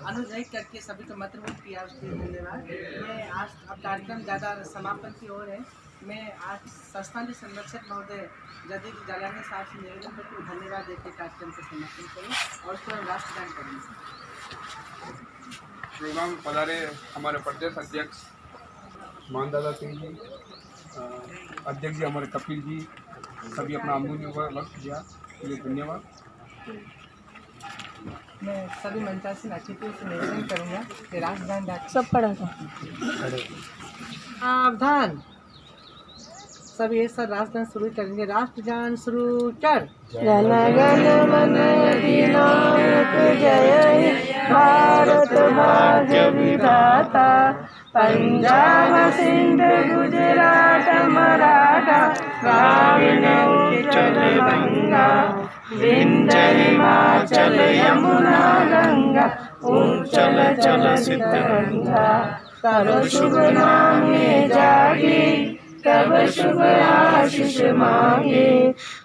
अनुयायी करके सभी को मतभेद किया, उसके लिए धन्यवाद। मैं आज अब कार्यक्रम ज़्यादा समापन की ओर है। मैं आज संस्थान के संरक्षक महोदय जदीद जालानी साहब से निवेदन करके धन्यवाद देकर कार्यक्रम को समापन करूँ और उसको राष्ट्रगान करेंगे। प्रोग्राम पधारे हमारे प्रदेश अध्यक्ष मानदादा सिंह जी, अध्यक्ष जी हमारे कपिल जी, सभी अपना अमूल्य वक्त दिया, ये धन्यवाद। मैं सभी मंचासीन अतिथियों से निवेदन करूँगा कि राष्ट्रगान सब पढ़ा था। सावधान, सभी एक साथ राष्ट्रगान शुरू करेंगे। राष्ट्रगान शुरू कर। जन गण मन अधिनायक जय हे भारत भाग्य विधाता, पंजाब सिंध गुजरात मराठा द्राविड़ उत्कल गंगा, विंध्य हिमाचल यमुना गंगा, उच्चल चल सिद्धगंगा। तब शुभ नामे जागे, तब शुभ आशीष मांगे,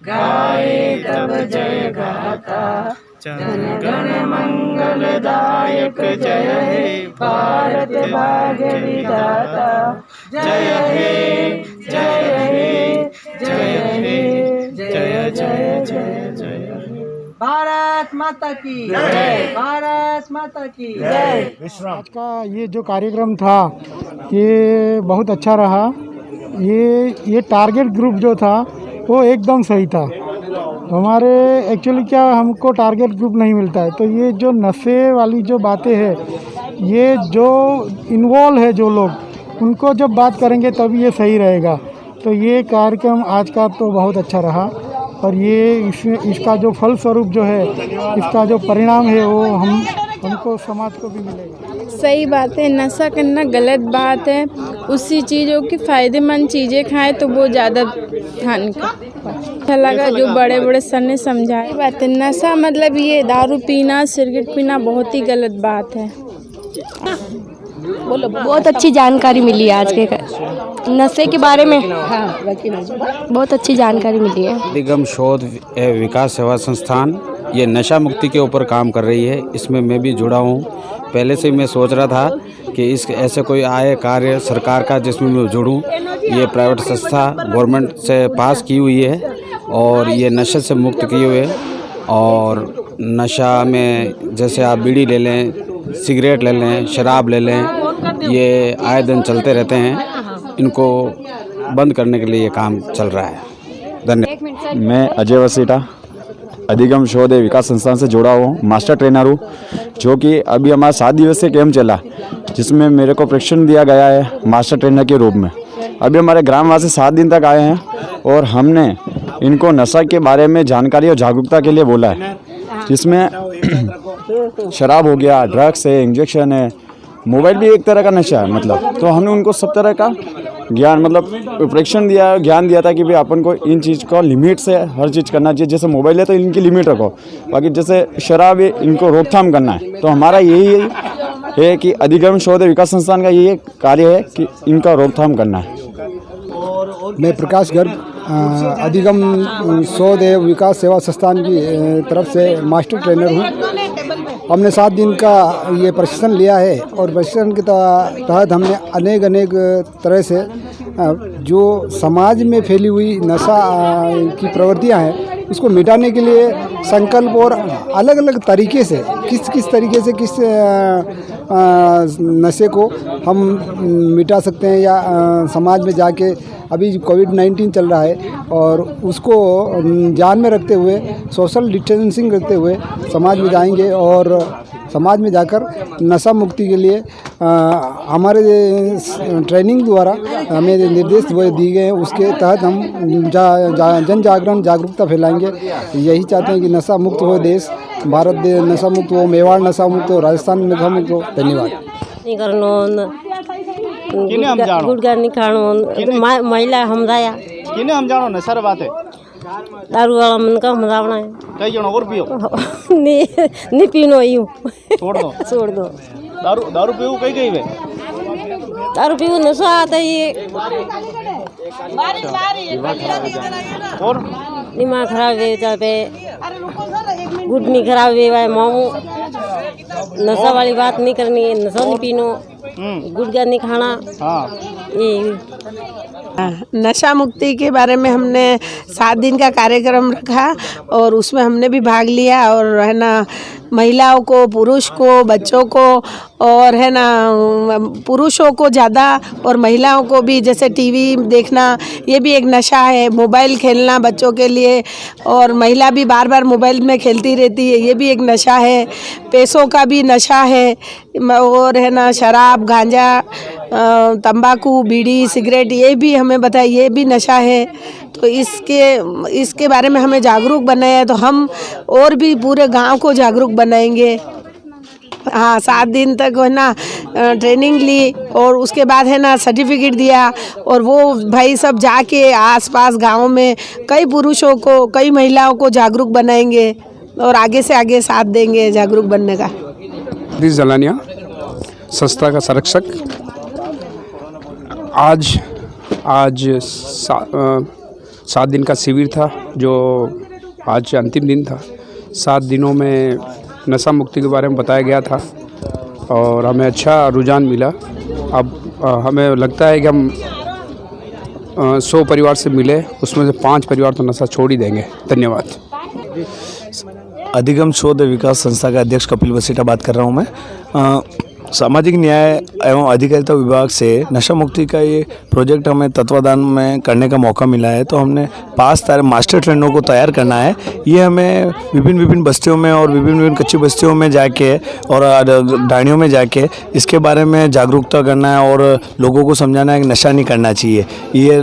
गाए तब जय गाथा, जन गण मंगलदायक जय हे भारत भाग्य विधाता। जय हे जय हे जय हे जय जय जय जय। भारत माता की जय, भारत माता की जय। आज का ये जो कार्यक्रम था ये बहुत अच्छा रहा। ये टारगेट ग्रुप जो था वो एकदम सही था। हमारे एक्चुअली क्या हमको टारगेट ग्रुप नहीं मिलता है, तो ये जो नशे वाली जो बातें है, ये जो इन्वॉल्व है जो लोग, उनको जब बात करेंगे तब ये सही रहेगा। तो ये कार्यक्रम आज का तो बहुत अच्छा रहा और ये इसका जो फल स्वरूप जो है, इसका जो परिणाम है वो हमको समाज को भी मिलेगा। सही बात है, नशा करना गलत बात है। उसी चीज़ों की फ़ायदेमंद चीज़ें खाएं तो वो ज़्यादा हानिकारक। अच्छा लगा जो बड़े बड़े सर ने समझाया। बात है नशा मतलब ये दारू पीना, सिगरेट पीना बहुत ही गलत बात है। बोलो, बहुत अच्छी जानकारी मिली आज के नशे के बारे में। हाँ, बहुत अच्छी जानकारी मिली है। निगम शोध विकास सेवा संस्थान ये नशा मुक्ति के ऊपर काम कर रही है, इसमें मैं भी जुड़ा हूँ। पहले से मैं सोच रहा था कि इस ऐसे कोई आए कार्य सरकार का जिसमें मैं जुड़ूँ। ये प्राइवेट संस्था गवर्नमेंट से पास की हुई है और ये नशे से मुक्त किए हुए, और नशा में जैसे आप बीड़ी ले लें, सिगरेट ले लें, शराब ले लें, ये आए दिन चलते रहते हैं। इनको बंद करने के लिए ये काम चल रहा है। धन्यवाद। मैं अजय वसीटा अधिगम शोध विकास संस्थान से जुड़ा हुआ हूँ, मास्टर ट्रेनर हूँ, जो कि अभी हमारा 7 दिवसीय कैंप चला, जिसमें मेरे को प्रशिक्षण दिया गया है मास्टर ट्रेनर के रूप में। अभी हमारे ग्रामवासी 7 दिन तक आए हैं और हमने इनको नशा के बारे में जानकारी और जागरूकता के लिए बोला है, जिसमें शराब हो गया, ड्रग्स है, इंजेक्शन है, मोबाइल भी एक तरह का नशा है मतलब। तो हमने उनको सब तरह का ज्ञान मतलब प्रशिक्षण दिया, ज्ञान दिया था कि भाई अपन को इन चीज़ को लिमिट से हर चीज़ करना चाहिए। जैसे मोबाइल है तो इनकी लिमिट रखो, बाकी जैसे शराब है इनको रोकथाम करना है। तो हमारा यही है कि अधिगम शोध विकास संस्थान का यही कार्य है कि इनका रोकथाम करना है। मैं प्रकाश गर्ग अधिगम शोध विकास सेवा संस्थान की तरफ से मास्टर ट्रेनर हूँ। हमने 7 दिन का ये प्रशिक्षण लिया है और प्रशिक्षण के तहत हमने अनेक तरह से जो समाज में फैली हुई नशा की प्रवृत्तियाँ हैं उसको मिटाने के लिए संकल्प और अलग अलग तरीके से किस तरीके से किस नशे को हम मिटा सकते हैं, या समाज में जाके अभी कोविड-19 चल रहा है और उसको ध्यान में रखते हुए सोशल डिस्टेंसिंग रखते हुए समाज में जाएंगे और समाज में जाकर नशा मुक्ति के लिए हमारे ट्रेनिंग द्वारा हमें निर्देश दिए गए हैं, उसके तहत हम जन जागरण जागरूकता फैलाएंगे। यही चाहते हैं कि नशा मुक्त हो देश, भारत नशा मुक्त हो, मेवाड़ नशा मुक्त हो, राजस्थान नशा मुक्त हो। धन्यवाद। गुटखा नहीं खानो, महिला हमदाया किने हम जानो ने सर बात है दारू वाला मन का हमदावना है। कई जनो और पियो नहीं पीनो यूं छोड़ दो दारू पीऊ कई वे दारू पीऊ नशा आता ये और दिमाग खराब है, पे गुडनी खराब है, मामू नशा वाली बात नहीं करनी है, नशा नहीं पीनो, गुटखा नहीं खाना। नशा मुक्ति के बारे में हमने 7 दिन का कार्यक्रम रखा और उसमें हमने भी भाग लिया, और है ना महिलाओं को, पुरुष को, बच्चों को, और है ना पुरुषों को ज़्यादा और महिलाओं को भी, जैसे टीवी देखना ये भी एक नशा है, मोबाइल खेलना बच्चों के लिए, और महिला भी बार बार मोबाइल में खेलती रहती है, ये भी एक नशा है। पैसों का भी नशा है, और है ना शराब, गांजा, तंबाकू, बीड़ी, सिगरेट ये भी हमें बताया ये भी नशा है। तो इसके बारे में हमें जागरूक बनाया है, तो हम और भी पूरे गांव को जागरूक बनाएंगे। हाँ, 7 दिन तक है ना ट्रेनिंग ली और उसके बाद है ना सर्टिफिकेट दिया, और वो भाई सब जाके आसपास गाँव में कई पुरुषों को, कई महिलाओं को जागरूक बनाएंगे और आगे से आगे साथ देंगे जागरूक बनने का। जलानिया संस्था का संरक्षक। आज 7 दिन का शिविर था, जो आज अंतिम दिन था। 7 दिनों में नशा मुक्ति के बारे में बताया गया था और हमें अच्छा रुझान मिला। अब हमें लगता है कि हम 100 परिवार से मिले, उसमें से 5 परिवार तो नशा छोड़ ही देंगे। धन्यवाद। अधिगम शोध विकास संस्था का अध्यक्ष कपिल वसीटा बात कर रहा हूँ मैं। सामाजिक न्याय एवं अधिकारिता विभाग से नशा मुक्ति का ये प्रोजेक्ट हमें तत्वाधान में करने का मौका मिला है, तो हमने 5 मास्टर ट्रेनरों को तैयार करना है। ये हमें विभिन्न बस्तियों में और विभिन्न कच्ची बस्तियों में जाके और डाणियों में जाके इसके बारे में जागरूकता करना है और लोगों को समझाना है कि नशा नहीं करना चाहिए। ये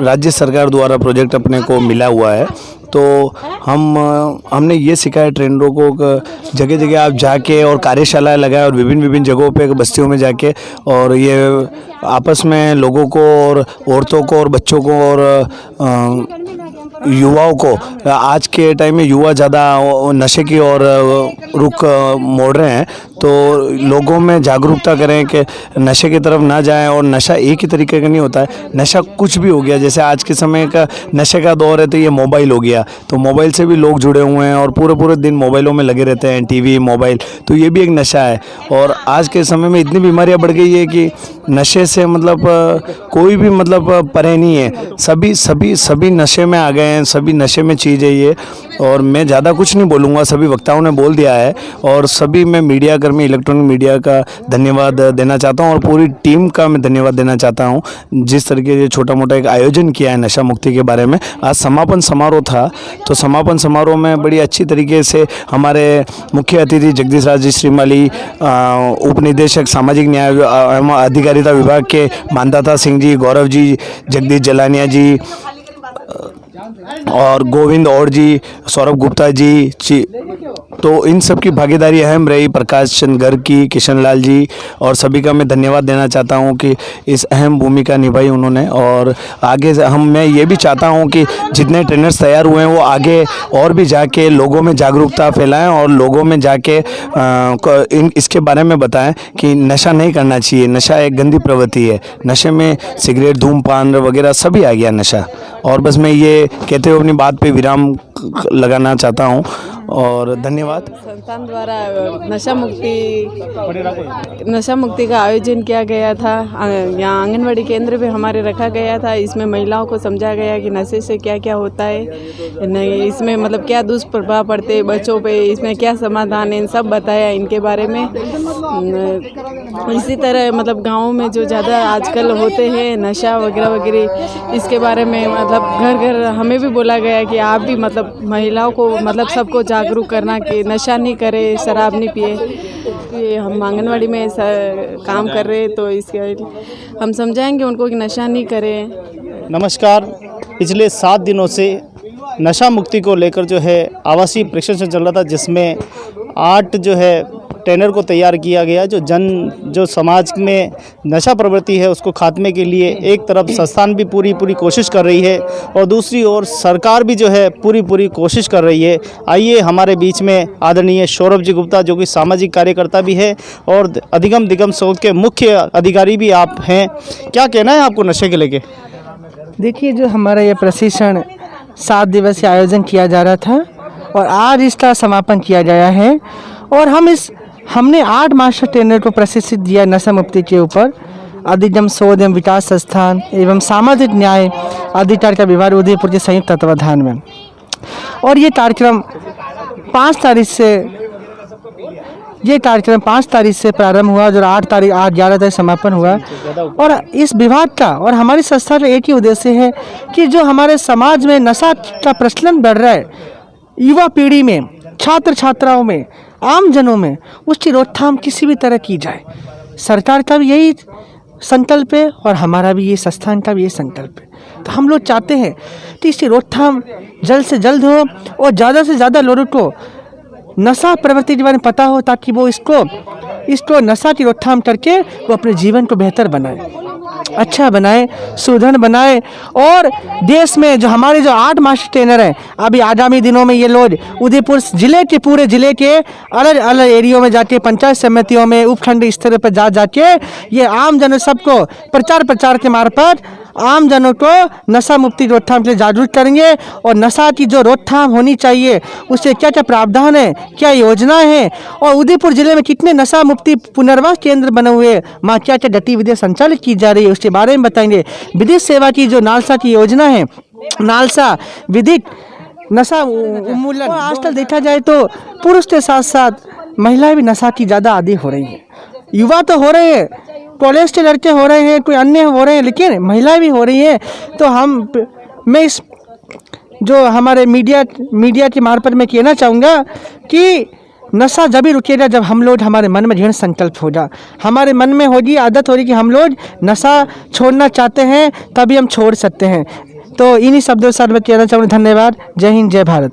राज्य सरकार द्वारा प्रोजेक्ट अपने को मिला हुआ है, तो हमने ये सिखाया ट्रेनरों को, जगह जगह आप जाके और कार्यशाला लगाए और विभिन्न जगहों पे बस्तियों में जाके, और ये आपस में लोगों को और औरतों को और बच्चों को और युवाओं को, आज के टाइम में युवा ज़्यादा नशे की ओर रुख मोड़ रहे हैं, तो लोगों में जागरूकता करें कि नशे की तरफ ना जाएं। और नशा एक ही तरीके का नहीं होता है, नशा कुछ भी हो गया। जैसे आज के समय का नशे का दौर है तो ये मोबाइल हो गया, तो मोबाइल से भी लोग जुड़े हुए हैं और पूरे पूरे दिन मोबाइलों में लगे रहते हैं, टीवी मोबाइल, तो ये भी एक नशा है। और आज के समय में इतनी बीमारियां बढ़ गई है कि नशे से मतलब कोई भी मतलब परे नहीं है, सभी सभी सभी नशे में आ गए हैं, सभी नशे में चीज़ है ये। और मैं ज़्यादा कुछ नहीं बोलूँगा, सभी वक्ताओं ने बोल दिया है। और सभी मैं मीडिया कर्मी, इलेक्ट्रॉनिक मीडिया का धन्यवाद देना चाहता हूँ और पूरी टीम का मैं धन्यवाद देना चाहता हूँ जिस तरीके से छोटा मोटा एक आयोजन किया है नशा मुक्ति के बारे में। आज समापन समारोह था, तो समापन समारोह में बड़ी अच्छी तरीके से हमारे मुख्य अतिथि जगदीश राज जी श्रीमाली, उप निदेशक सामाजिक न्याय एवं अधिकारिता विभाग के मानदाता सिंह जी, गौरव जी, जगदीश जलानिया जी और गोविंद और जी, सौरभ गुप्ता जी, तो इन सब की भागीदारी अहम रही। प्रकाश चंद गर्ग की, किशन लाल जी और सभी का मैं धन्यवाद देना चाहता हूं कि इस अहम भूमिका निभाई उन्होंने। और आगे मैं ये भी चाहता हूं कि जितने ट्रेनर्स तैयार हुए हैं वो आगे और भी जाके लोगों में जागरूकता फैलाएं और लोगों में जाके इसके बारे में बताएं कि नशा नहीं करना चाहिए। नशा एक गंदी प्रवृत्ति है, नशे में सिगरेट, धूमपान वगैरह सभी आ गया नशा। और बस मैं ये कहते हुए अपनी बात पे विराम लगाना चाहता हूँ और धन्यवाद। संस्थान द्वारा नशा मुक्ति का आयोजन किया गया था। यहाँ आंगनवाड़ी केंद्र पे हमारे रखा गया था। इसमें महिलाओं को समझाया गया कि नशे से क्या क्या होता है, इसमें मतलब क्या दुष्प्रभाव पड़ते हैं बच्चों पे, इसमें क्या समाधान है, इन सब बताया इनके बारे में। इसी तरह मतलब गाँव में जो ज़्यादा आजकल होते हैं नशा वगैरह वगैरह, इसके बारे में मतलब घर घर हमें भी बोला गया कि आप भी मतलब महिलाओं को मतलब सबको जागरूक करना कि नशा नहीं करे, शराब नहीं पिए। ये हम आंगनवाड़ी में काम कर रहे हैं तो इसके हम समझाएंगे उनको कि नशा नहीं करें। नमस्कार। पिछले 7 दिनों से नशा मुक्ति को लेकर जो है आवासीय प्रशिक्षण चल रहा था, जिसमें 8 जो है ट्रेनर को तैयार किया गया जो समाज में नशा प्रवृत्ति है उसको खात्मे के लिए एक तरफ संस्थान भी पूरी कोशिश कर रही है और दूसरी ओर सरकार भी जो है पूरी कोशिश कर रही है। आइए हमारे बीच में आदरणीय सौरभ जी गुप्ता जो कि सामाजिक कार्यकर्ता भी है और अधिगम दिगम शोध के मुख्य अधिकारी भी आप हैं, क्या कहना है आपको नशे के लेके? देखिए, जो हमारा ये प्रशिक्षण 7 दिवसीय आयोजन किया जा रहा था और आज इसका समापन किया गया है और हमने 8 मास्टर ट्रेनर को प्रशिक्षित दिया नशा मुक्ति के ऊपर। अधिगम शोध एवं विकास संस्थान एवं सामाजिक न्याय अधिकारिता विभाग उदयपुर के संयुक्त तत्वाधान में। और ये कार्यक्रम 5 तारीख से प्रारंभ हुआ जो 8 तारीख 11 तारीख समापन हुआ। और इस विभाग का और हमारी संस्था का एक ही उद्देश्य है कि जो हमारे समाज में नशा का प्रचलन बढ़ रहा है, युवा पीढ़ी में, छात्र छात्राओं में, आम जनों में, उसकी रोकथाम किसी भी तरह की जाए। सरकार का भी यही संकल्प है और हमारा भी ये संस्थान का भी यही संकल्प है। तो हम लोग चाहते हैं कि इसकी रोकथाम जल्द से जल्द हो और ज़्यादा से ज़्यादा लोगों को नशा प्रवृत्ति के बारे में पता हो ताकि वो इसको नशा की रोकथाम करके वो अपने जीवन को बेहतर बनाए, अच्छा बनाए, सुदृढ़ बनाए। और देश में जो हमारे 8 मास्टर ट्रेनर हैं, अभी आगामी दिनों में ये लोग उदयपुर जिले के पूरे जिले के अलग अलग एरियो में जाके पंचायत समितियों में उपखंड स्तर पर जाके ये आम जनों सबको प्रचार के मार्फत आम जनों को नशा मुक्ति रोकथाम के लिए जागरूक करेंगे और नशा की जो रोकथाम होनी चाहिए उससे क्या क्या प्रावधान है, क्या योजनाएं हैं और उदयपुर जिले में कितने नशा मुक्ति पुनर्वास केंद्र बने हुए, वहाँ क्या क्या गतिविधियाँ संचालित की जा रही है उसके बारे में बताएंगे। विधिक सेवा की जो नालसा की योजना है, नालसा विधिक नशा उन्मूलन, आजकल देखा जाए तो पुरुष के साथ साथ महिलाएं भी नशा की ज़्यादा आदी हो रही हैं। युवा तो हो रहे हैं, कॉलेज के लड़के हो रहे हैं, कोई अन्य हो रहे हैं, लेकिन महिलाएं भी हो रही हैं। तो मैं इस जो हमारे मीडिया के मार्फत में कहना चाहूँगा कि नशा जब ही रुकेगा जब हम लोग हमारे मन में दृढ़ संकल्प होगा, हमारे मन में होगी आदत हो रही कि हम लोग नशा छोड़ना चाहते हैं, तभी हम छोड़ सकते हैं। तो इन्हीं शब्दों के साथ मैं कहना चाहूँगा धन्यवाद। जय हिंद, जय भारत।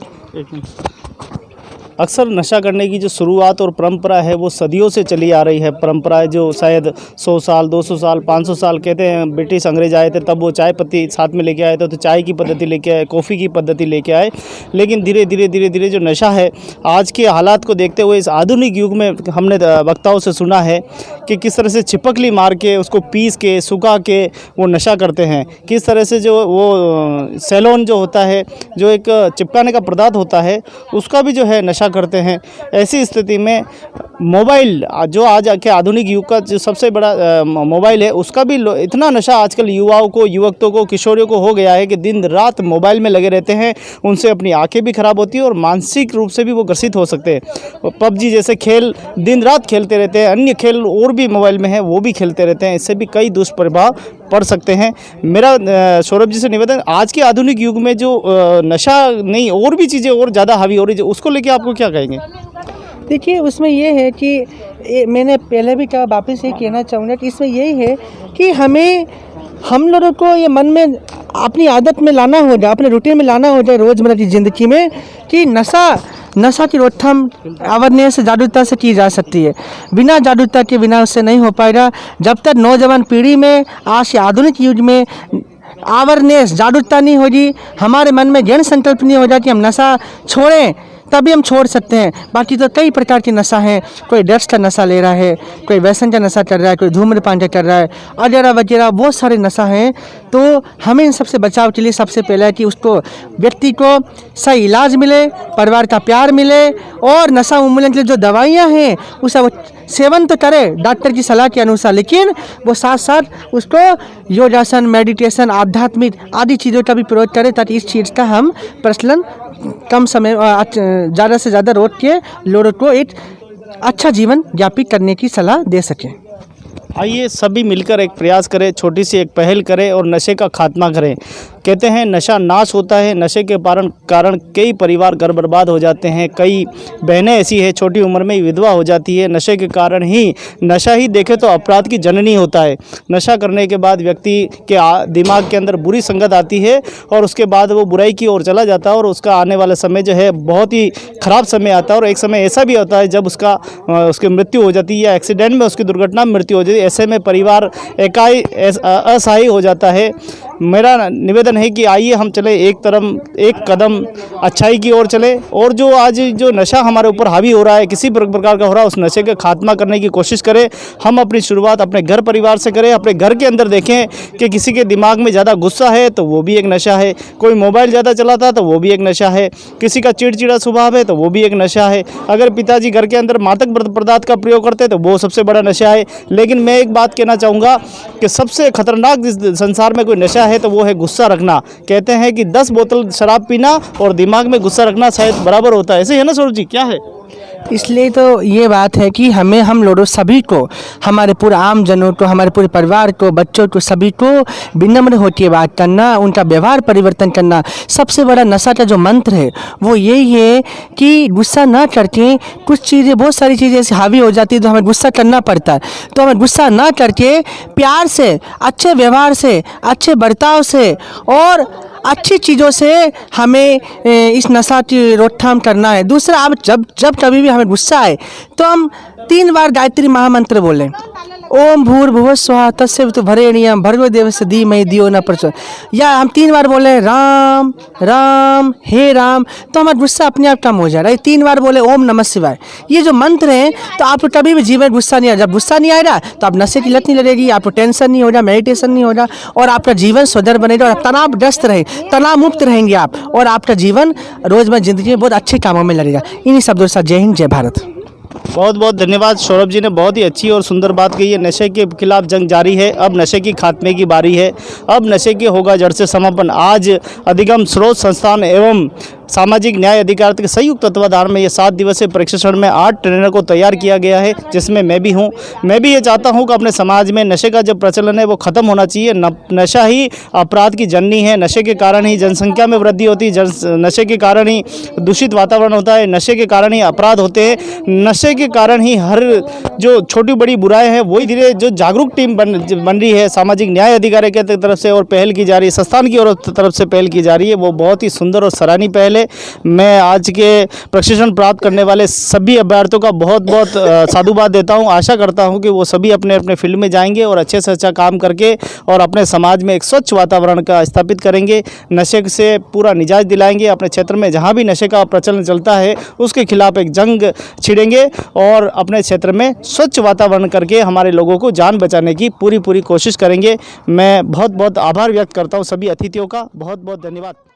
अक्सर नशा करने की जो शुरुआत और परंपरा है वो सदियों से चली आ रही है। परंपरा है जो शायद 100 साल 200 साल 500 साल कहते हैं। ब्रिटिश अंग्रेज आए थे तब वो चाय पत्ती साथ में लेके आए थे, तो चाय की पद्धति लेके आए, कॉफ़ी की पद्धति लेके आए। लेकिन धीरे धीरे जो नशा है आज के हालात को देखते हुए इस आधुनिक युग में हमने वक्ताओं से सुना है कि किस तरह से चिपकली मार के उसको पीस के सुखा के वो नशा करते हैं। किस तरह से जो वो सेलोन जो होता है, जो एक चिपकाने का पदार्थ होता है, उसका भी जो है नशा करते हैं। ऐसी स्थिति में मोबाइल जो आज के आधुनिक युग का जो सबसे बड़ा मोबाइल है, उसका भी इतना नशा आजकल युवाओं को, युवकों को, किशोरियों को हो गया है कि दिन रात मोबाइल में लगे रहते हैं। उनसे अपनी आंखें भी खराब होती है और मानसिक रूप से भी वो ग्रसित हो सकते हैं। पबजी जैसे खेल दिन रात खेलते रहते हैं, अन्य खेल और भी मोबाइल में है वो भी खेलते रहते हैं। इससे भी कई दुष्प्रभाव पड़ सकते हैं। मेरा सौरभ जी से निवेदन, आज के आधुनिक युग में जो नशा नहीं और भी चीज़ें और ज़्यादा हावी हो रही है, उसको लेके आपको क्या कहेंगे? देखिए, उसमें ये है कि मैंने पहले भी कहा, वापस ये कहना चाहूँगा कि इसमें यही है कि हम लोगों को ये मन में अपनी आदत में लाना हो जाए, अपने रूटीन में लाना हो जाए रोज़मर्रा की ज़िंदगी में कि नशा की रोकथाम अवेयरनेस जागरूकता से की जा सकती है। बिना जागरूकता के बिना उससे नहीं हो पाएगा। जब तक नौजवान पीढ़ी में आज के आधुनिक युग में अवेयरनेस जागरूकता नहीं होगी, हमारे मन में जन संकल्प नहीं हो जाए कि हम नशा छोड़ें, तभी हम छोड़ सकते हैं। बाकी तो कई प्रकार के नशा हैं। कोई ड्रग्स का नशा ले रहा है, कोई व्यसन का नशा कर रहा है, कोई धूम्रपान का कर रहा है, वगैरह वगैरह बहुत सारे नशा हैं। तो हमें इन सबसे बचाव के लिए सबसे पहले है कि उसको व्यक्ति को सही इलाज मिले, परिवार का प्यार मिले और नशा उन्मूलन के लिए जो दवाइयाँ हैं उसका वो सेवन तो करे डॉक्टर की सलाह के अनुसार, लेकिन वो साथ साथ उसको योगासन, मेडिटेशन, आध्यात्मिक आदि चीज़ों का भी प्रयोग करे ताकि इस चीज़ का हम प्रचलन कम समय ज़्यादा से ज़्यादा रोक के लोगों को एक अच्छा जीवन यापित करने की सलाह दे सकें। आइए सभी मिलकर एक प्रयास करें, छोटी सी एक पहल करें और नशे का खात्मा करें। कहते हैं नशा नाश होता है, नशे के कारण कई परिवार घर बर्बाद हो जाते हैं। कई बहनें ऐसी है छोटी उम्र में विधवा हो जाती है। नशे के कारण ही, नशा ही देखे तो अपराध की जननी होता है। नशा करने के बाद व्यक्ति के दिमाग के अंदर बुरी संगत आती है और उसके बाद वो बुराई की ओर चला जाता है और उसका आने वाला समय जो है बहुत ही ख़राब समय आता है। और एक समय ऐसा भी होता है जब उसकी मृत्यु हो जाती है या एक्सीडेंट में उसकी दुर्घटना में मृत्यु हो जाती है। ऐसे में परिवार एकाई असहाय हो जाता है। मेरा निवेदन है कि आइए हम चले एक कदम अच्छाई की ओर चले और जो आज जो नशा हमारे ऊपर हावी हो रहा है, किसी प्रकार का हो रहा है, उस नशे का खात्मा करने की कोशिश करें। हम अपनी शुरुआत अपने घर परिवार से करें। अपने घर के अंदर देखें कि किसी के दिमाग में ज़्यादा गुस्सा है तो वो भी एक नशा है, कोई मोबाइल ज़्यादा चलाता है तो वो भी एक नशा है, किसी का चिड़चिड़ा स्वभाव है तो वो भी एक नशा है। अगर पिताजी घर के अंदर मादक पदार्थ का प्रयोग करते हैं तो वो सबसे बड़ा नशा है। लेकिन मैं एक बात कहना चाहूँगा कि सबसे खतरनाक जिस संसार में कोई नशा है तो वो है गुस्सा रखना। कहते हैं कि 10 बोतल शराब पीना और दिमाग में गुस्सा रखना शायद बराबर होता है। ऐसे ही है ना सौरभ जी, क्या है? इसलिए तो ये बात है कि हम लोगों सभी को, हमारे पूरे आम जनों को, हमारे पूरे परिवार को, बच्चों को, सभी को विनम्र होकर बात करना, उनका व्यवहार परिवर्तन करना। सबसे बड़ा नशा का जो मंत्र है वो यही है कि गुस्सा ना करके कुछ चीज़ें, बहुत सारी चीज़ें ऐसी हावी हो जाती है तो हमें गुस्सा करना पड़ता है। तो हमें गुस्सा ना करके प्यार से, अच्छे व्यवहार से, अच्छे बर्ताव से और अच्छी चीज़ों से हमें इस नशा की रोकथाम करना है। दूसरा, अब जब कभी भी हमें गुस्सा आए तो हम 3 बार गायत्री महामंत्र बोलें। ओम भूर्भुवः स्वः तत्सवितुर्वरेण्यं भरेण्यम भर्गो देवस्य धीमहि धियो न प्रचोदयात्। या हम 3 बार बोले राम राम हे राम, तो हमारा गुस्सा अपने आप कम हो जाएगा। 3 बार बोले ओम नमः शिवाय। ये जो मंत्र हैं तो आपको कभी भी जीवन गुस्सा नहीं आएगा। जब गुस्सा नहीं आएगा तो आप नशे की लत नहीं लगेगी, आपको टेंशन नहीं होगा, मेडिटेशन नहीं होगा और आपका जीवन सुधर बनेगा और तनावग्रस्त रहे, तनाव मुक्त रहेंगे आप और आपका जीवन रोजमर्रा जिंदगी में बहुत अच्छे कामों में लगेगा। इन्हीं शब्दों के साथ जय हिंद, जय भारत। बहुत बहुत धन्यवाद। सौरभ जी ने बहुत ही अच्छी और सुंदर बात कही है। नशे के खिलाफ जंग जारी है, अब नशे की खात्मे की बारी है। अब नशे के होगा जड़ से समापन। आज अधिगम स्रोत संस्थान एवं सामाजिक न्याय अधिकारिता के संयुक्त तत्वाधान में ये 7 दिवसीय प्रशिक्षण में 8 ट्रेनर को तैयार किया गया है, जिसमें मैं भी हूँ। मैं भी ये चाहता हूँ कि अपने समाज में नशे का जो प्रचलन है वो ख़त्म होना चाहिए। नशा ही अपराध की जननी है। नशे के कारण ही जनसंख्या में वृद्धि होती है, नशे के कारण ही दूषित वातावरण होता है, नशे के कारण ही अपराध होते हैं, नशे के कारण ही हर जो छोटी बड़ी बुराएं हैं वही धीरे जो जागरूक टीम बन रही है सामाजिक न्याय अधिकारी की तरफ से और पहल की जा रही है, संस्थान की तरफ से पहल की जा रही है, वो बहुत ही सुंदर और सराहनीय पहल है। है। मैं आज के प्रशिक्षण प्राप्त करने वाले सभी अभ्यर्थियों का बहुत बहुत साधुवाद देता हूं। आशा करता हूं कि वो सभी अपने अपने फील्ड में जाएंगे और अच्छे से अच्छा काम करके और अपने समाज में एक स्वच्छ वातावरण का स्थापित करेंगे, नशे से पूरा निजात दिलाएंगे। अपने क्षेत्र में जहां भी नशे का प्रचलन चलता है उसके खिलाफ एक जंग छिड़ेंगे और अपने क्षेत्र में स्वच्छ वातावरण करके हमारे लोगों को जान बचाने की पूरी कोशिश करेंगे। मैं बहुत बहुत आभार व्यक्त करता हूं सभी अतिथियों का। बहुत बहुत धन्यवाद।